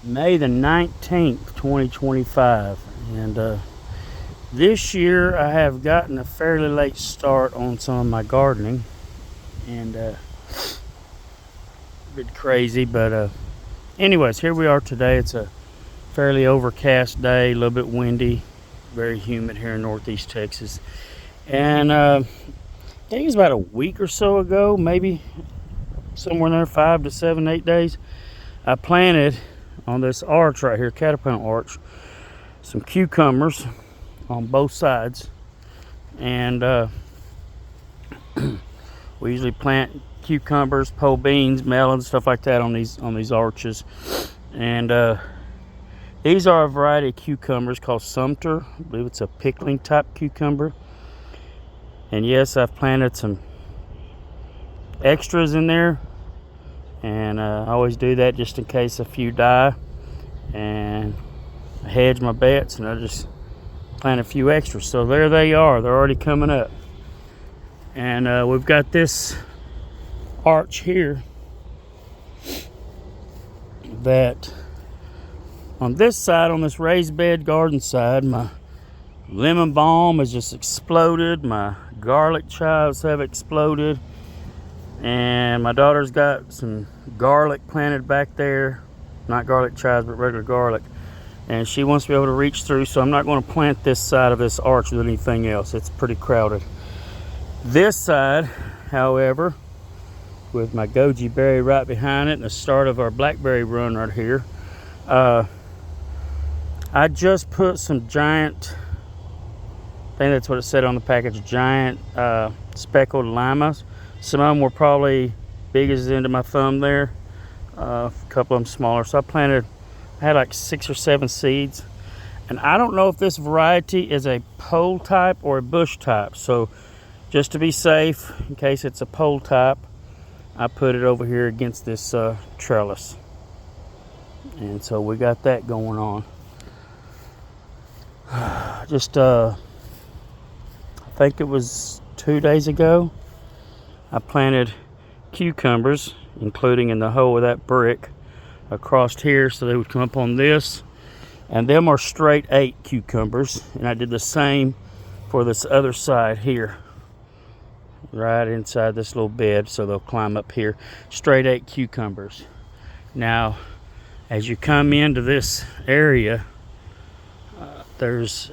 May the 19th, 2025. And this year I have gotten a fairly late start on some of my gardening. And a bit crazy, but anyways, here we are today. It's a fairly overcast day, a little bit windy, very humid here in Northeast Texas. And I think it's about a week or so ago, maybe somewhere in there, 5 to 7, 8 days, I planted on this arch right here, caterpillar arch, some cucumbers on both sides. And we usually plant cucumbers, pole beans, melons, stuff like that on these arches. And these are a variety of cucumbers called Sumter. I believe it's a pickling type cucumber. And yes, I've planted some extras in there, and I always do that just in case a few die, and I hedge my bets, and I just plant a few extras. So there they are, they're already coming up. And we've got this arch here that on this side, on this raised bed garden side, my lemon balm has just exploded, my garlic chives have exploded, and my daughter's got some garlic planted back there, not garlic chives but regular garlic, and she wants to be able to reach through, so I'm not going to plant this side of this arch with anything else. It's pretty crowded. This side, however, with my goji berry right behind it and the start of our blackberry run right here, I just put some giant, I think that's what it said on the package, giant speckled limas. Some of them were probably big as the end of my thumb there, a couple of them smaller. So I had like 6 or 7 seeds, and I don't know if this variety is a pole type or a bush type. So just to be safe, in case it's a pole type, I put it over here against this trellis, and so we got that going on. Just I think it was 2 days ago, I planted cucumbers, including in the hole of that brick, across here, so they would come up on this. And them are straight 8 cucumbers, and I did the same for this other side here, right inside this little bed, so they'll climb up here. Straight 8 cucumbers. Now, as you come into this area, there's,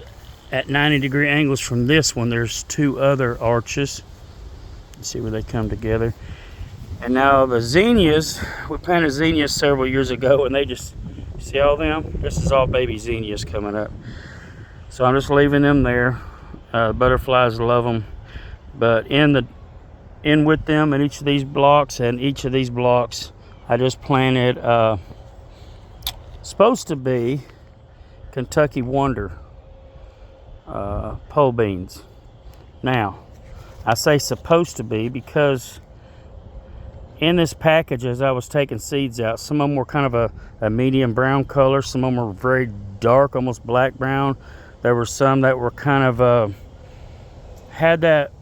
at 90-degree angles from this one, there's 2 other arches. You see where they come together. And now the zinnias, we planted zinnias several years ago, and they just, see all them? This is all baby zinnias coming up. So I'm just leaving them there. Butterflies love them. But in with them in each of these blocks, and each of these blocks, I just planted supposed to be Kentucky Wonder pole beans. Now, I say supposed to be because in this package, as I was taking seeds out, some of them were kind of a medium brown color, some of them were very dark, almost black brown. There were some that were kind of had that,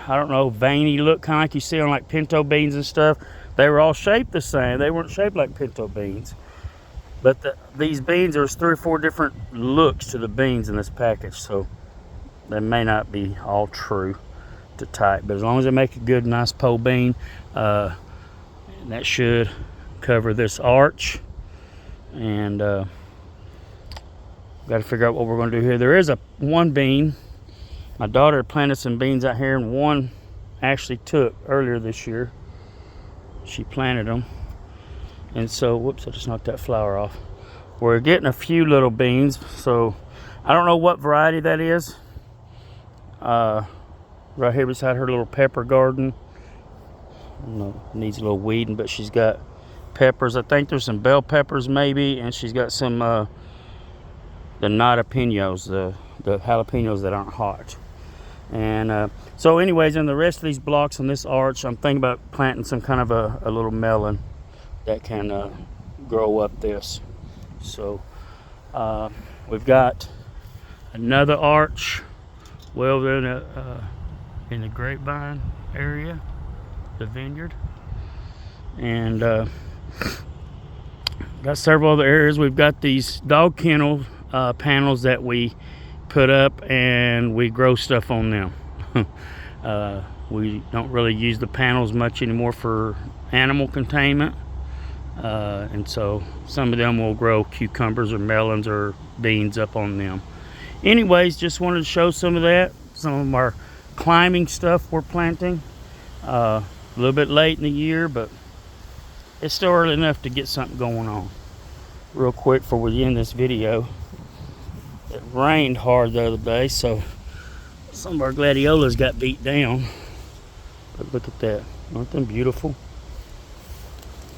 I don't know, veiny look, kind of like you see on like pinto beans and stuff. They were all shaped the same. They weren't shaped like pinto beans. But these beans, there's 3 or 4 different looks to the beans in this package, so they may not be all true to type. But as long as they make a good, nice pole bean, that should cover this arch. And got to figure out what we're going to do here. There is one bean. My daughter planted some beans out here, and one actually took earlier this year. She planted them. And so, whoops, I just knocked that flower off. We're getting a few little beans, so I don't know what variety that is. Right here beside her little pepper garden. I don't know, needs a little weeding, but she's got peppers. I think there's some bell peppers maybe, and she's got some the jalapenos, the jalapenos that aren't hot. And so anyways, in the rest of these blocks on this arch, I'm thinking about planting some kind of a little melon that can grow up this. So we've got another arch well in the grapevine area, the vineyard, and Got several other areas. We've got these dog kennel panels that we put up, and we grow stuff on them. We don't really use the panels much anymore for animal containment, and so some of them will grow cucumbers or melons or beans up on them. Anyways, just wanted to show some of that, some of our climbing stuff we're planting. A little bit late in the year, but it's still early enough to get something going on. Real quick before we end this video, it rained hard the other day, so some of our gladiolas got beat down. But look at that. Aren't them beautiful?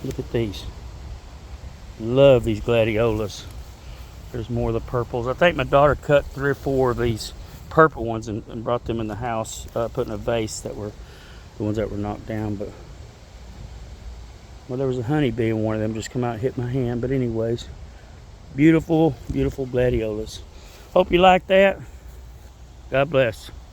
Look at these. Love these gladiolas. There's more of the purples. I think my daughter cut 3 or 4 of these purple ones and brought them in the house, put in a vase, that were the ones that were knocked down. But well, there was a honeybee in one of them, just come out and hit my hand. But anyways, beautiful, beautiful gladiolas. Hope you like that. God bless.